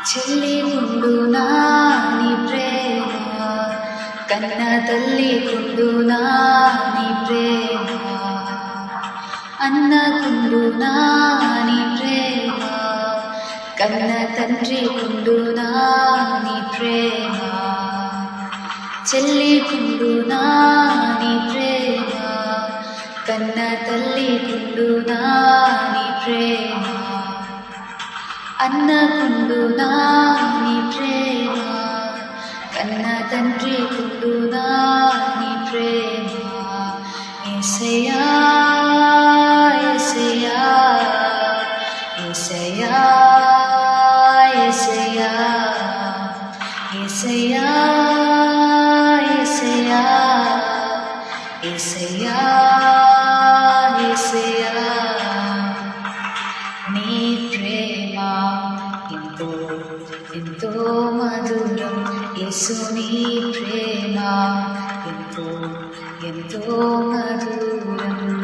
చెల్లి గుండునా నీ ప్రేమ, కన్న తల్లి గుండునా నీ ప్రేమ, అన్న గుండునా నీ ప్రేమ, కన్న తండ్రి గుండునా నీ ప్రేమ, చెల్లి గుండునా నీ ప్రేమ, కన్న తల్లి గుండునా నీ ప్రేమ, అన్న గుండునా నీ ప్రేమ, కన్న తండ్రి గుండునా నీ ప్రేమ. యేసయ్యా యేసయ్యా యేసయ్యా యేసయ్యా యేసయ్యా యేసయ్యా యేసయ్యా యేసయ్యా నీ ప్రేమ ఎంతో ఎంతో మధురం, యేసు నీ ప్రేమ ఎంతో ఎంతో మధురం.